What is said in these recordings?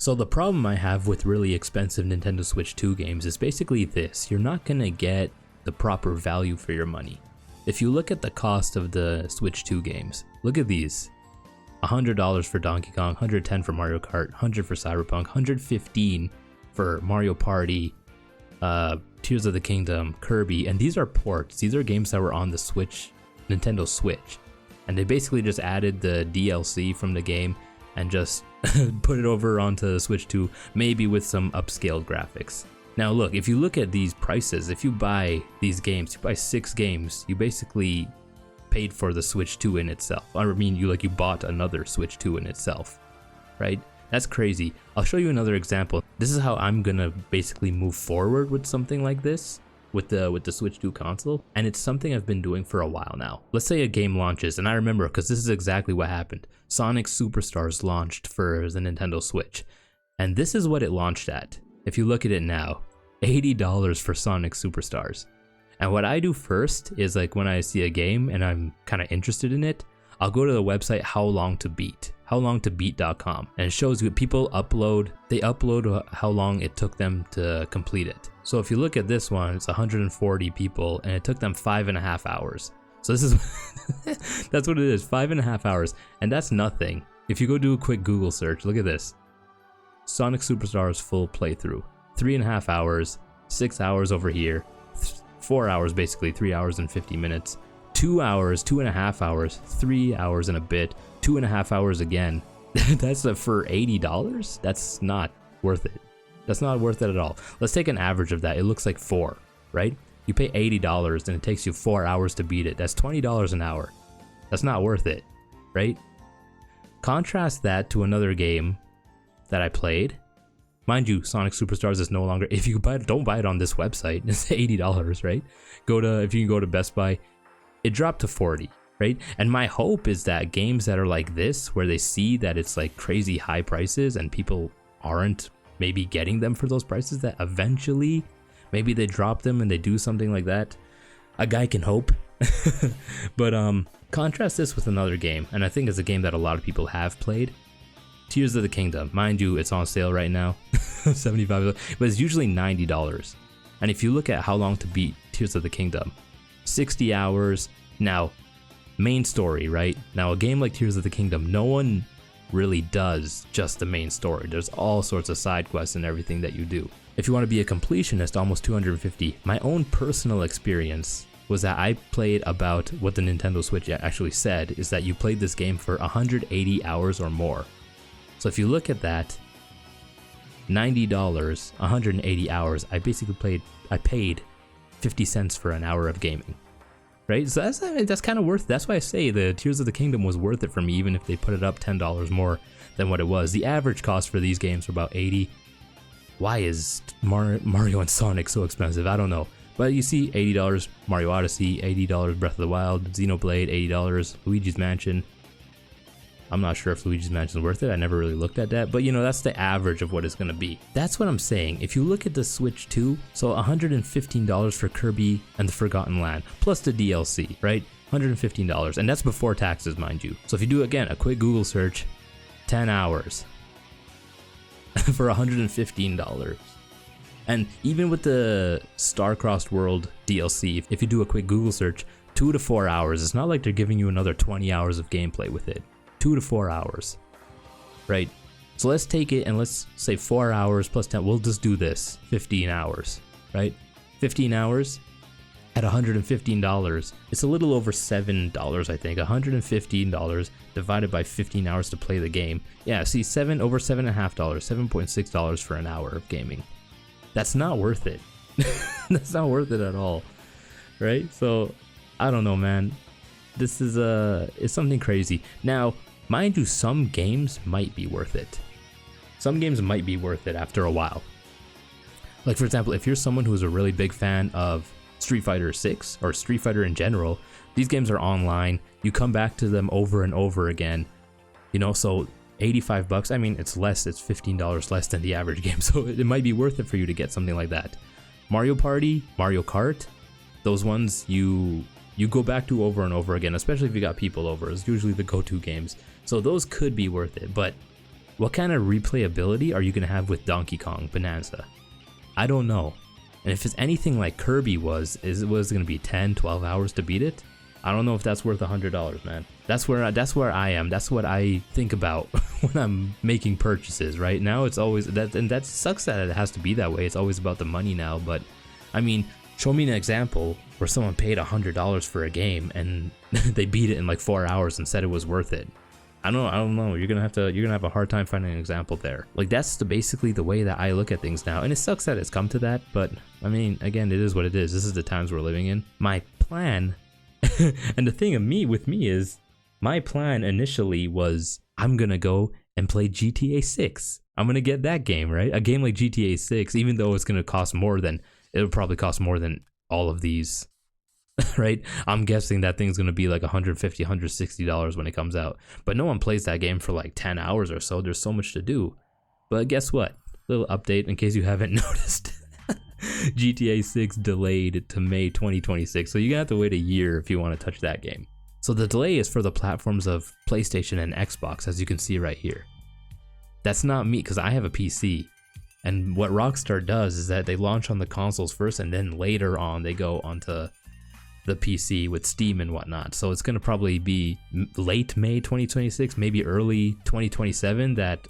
So the problem I have with really expensive Nintendo Switch 2 games is basically this: you're not gonna get the proper value for your money. If you look at the cost of the Switch 2 games, look at these. $100 for Donkey Kong, $110 for Mario Kart, $100 for Cyberpunk, $115 for Mario Party, Tears of the Kingdom, Kirby, and these are ports. These are games that were on the Switch, Nintendo Switch, and they basically just added the DLC from the game and just put it over onto the Switch 2, maybe with some upscaled graphics. Now look, if you look at these prices, if you buy these games, you buy 6 games, you basically paid for the Switch 2 in itself. I mean, you bought another Switch 2 in itself, right? That's crazy. I'll show you another example. This is how I'm gonna basically move forward with something like this with the Switch 2 console, and it's something I've been doing for a while now. Let's say a game launches, and I remember because this is exactly what happened. Sonic Superstars launched for the Nintendo Switch, and this is what it launched at. If you look at it now, $80 for Sonic Superstars. And what I do first is, like, when I see a game and I'm kind of interested in it, I'll go to the website howlongtobeat.com, and it shows you people upload how long it took them to complete it. So if you look at this one, it's 140 people and it took them 5.5 hours. So this is that's what it is, 5.5 hours, and that's nothing. If you go do a quick Google search, look at this: Sonic Superstars full playthrough, 3.5 hours, 6 hours over here, 4 hours basically, 3 hours and 50 minutes, 2 hours, 2.5 hours, 3 hours and a bit, 2.5 hours again. That's for $80? That's not worth it. That's not worth it at all. Let's take an average of that. It looks like 4, right? You pay $80 and it takes you 4 hours to beat it. That's $20 an hour. That's not worth it, right? Contrast that to another game that I played. Mind you, Sonic Superstars is no longer, if you buy it, don't buy it on this website. It's $80, right? If you can go to Best Buy, it dropped to $40, right? And my hope is that games that are like this, where they see that it's like crazy high prices and people aren't maybe getting them for those prices, that eventually maybe they drop them and they do something like that. A guy can hope. But contrast this with another game, and I think it's a game that a lot of people have played. Tears of the Kingdom. Mind you, it's on sale right now, $75, but it's usually $90. And if you look at how long to beat Tears of the Kingdom, 60 hours. Now, main story, right? Now, a game like Tears of the Kingdom, no one really does just the main story. There's all sorts of side quests and everything that you do. If you want to be a completionist, almost 250. My own personal experience was that I played about what the Nintendo Switch actually said, is that you played this game for 180 hours or more. So if you look at that, $90, 180 hours, I paid 50 cents for an hour of gaming, right? So that's kind of worth it. That's why I say the Tears of the Kingdom was worth it for me, even if they put it up $10 more than what it was. The average cost for these games were about $80. Why is Mario and Sonic so expensive? I don't know. But you see, $80 Mario Odyssey, $80 Breath of the Wild, Xenoblade, $80 Luigi's Mansion. I'm not sure if Luigi's Mansion is worth it. I never really looked at that, but you know, that's the average of what it's gonna be. That's what I'm saying. If you look at the Switch 2, so $115 for Kirby and the Forgotten Land, plus the DLC, right? $115, and that's before taxes, mind you. So if you do, again, a quick Google search, 10 hours for $115. And even with the Star-Crossed World DLC, if you do a quick Google search, 2 to 4 hours. It's not like they're giving you another 20 hours of gameplay with it. 2 to 4 hours, right? So let's take it and let's say 4 hours plus 10. We'll just do this, 15 hours, right? 15 hours at $115. It's a little over $7, I think. $115 divided by 15 hours to play the game. Yeah, see, over $7.5, $7.6 for an hour of gaming. That's not worth it. That's not worth it at all, right? So I don't know, man. This is it's something crazy. Now, mind you, some games might be worth it. Some games might be worth it after a while. Like, for example, if you're someone who's a really big fan of Street Fighter 6 or Street Fighter in general, these games are online. You come back to them over and over again. You know, so $85, I mean, it's less, it's $15 less than the average game. So it might be worth it for you to get something like that. Mario Party, Mario Kart, those ones you go back to over and over again, especially if you got people over. It's usually the go-to games. So those could be worth it, but What kind of replayability are you going to have with Donkey Kong Bonanza? I don't know. And if it's anything like Kirby was it going to be 10, 12 hours to beat it? I don't know if that's worth $100, man. That's where I am. That's what I think about when I'm making purchases. Right now, it's always that, and that sucks that it has to be that way. It's always about the money now. But I mean, show me an example where someone paid $100 for a game and they beat it in like 4 hours and said it was worth it. I don't know. You're gonna have a hard time finding an example there. Like that's basically the way that I look at things now, and it sucks that it's come to that. But I mean, again, it is what it is. This is the times we're living in. My plan, and the thing with me is, my plan initially was I'm gonna go and play GTA 6. I'm gonna get that game, right? A game like GTA 6, even though it's gonna cost more than it'll probably cost more than all of these. Right? I'm guessing that thing's gonna be like $150, $160 when it comes out. But no one plays that game for like 10 hours or so. There's so much to do. But guess what? Little update in case you haven't noticed. GTA 6 delayed to May 2026. So you're gonna have to wait a year if you want to touch that game. So the delay is for the platforms of PlayStation and Xbox, as you can see right here. That's not me, because I have a PC. And what Rockstar does is that they launch on the consoles first, and then later on they go onto the PC with Steam and whatnot. So it's gonna probably be late May 2026, maybe early 2027 that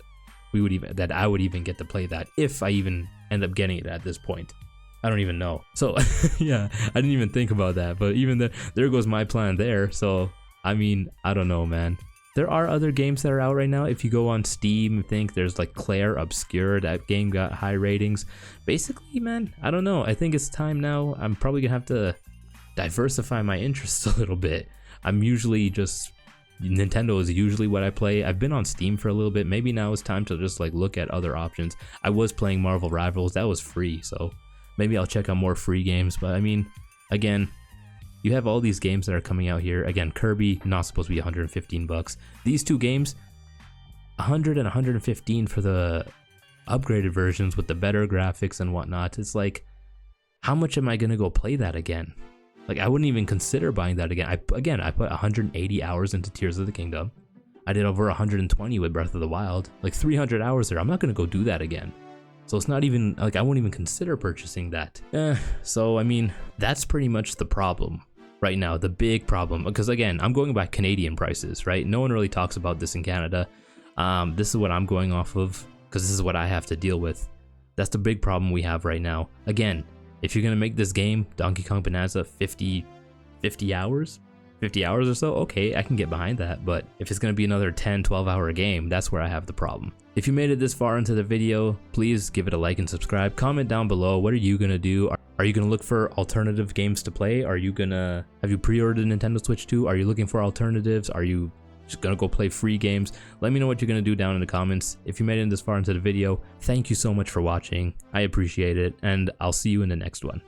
I would even get to play that, if I even end up getting it at this point. I don't even know. So yeah, I didn't even think about that. But even there goes my plan there. So I mean, I don't know, man. There are other games that are out right now. If you go on Steam, I think there's like Claire Obscure. That game got high ratings. Basically, man, I don't know. I think it's time now. I'm probably gonna have to diversify my interests a little bit. Nintendo is usually what I play. I've been on Steam for a little bit. Maybe now it's time to just like look at other options. I was playing Marvel Rivals. That was free, so maybe I'll check out more free games. But I mean, again, you have all these games that are coming out here. Again, Kirby, not supposed to be $115. These two games, $100 and $115 for the upgraded versions with the better graphics and whatnot. It's like, how much am I gonna go play that again? Like, I wouldn't even consider buying that again. I put 180 hours into Tears of the Kingdom. I did over 120 with Breath of the Wild. Like 300 hours there. I'm not gonna go do that again. So it's not even, like, I won't even consider purchasing that. So, I mean, that's pretty much the problem right now, the big problem. Because again, I'm going by Canadian prices, right? No one really talks about this in Canada. This is what I'm going off of, because this is what I have to deal with. That's the big problem we have right now. Again, if you're gonna make this game, Donkey Kong Bonanza, 50 hours? 50 hours or so? Okay, I can get behind that. But if it's gonna be another 10, 12 hour game, that's where I have the problem. If you made it this far into the video, please give it a like and subscribe. Comment down below, what are you gonna do? Are you gonna look for alternative games to play? Have you pre-ordered Nintendo Switch 2? Are you looking for alternatives? Are you just gonna go play free games? Let me know what you're gonna do down in the comments. If you made it this far into the video, thank you so much for watching. I appreciate it, and I'll see you in the next one.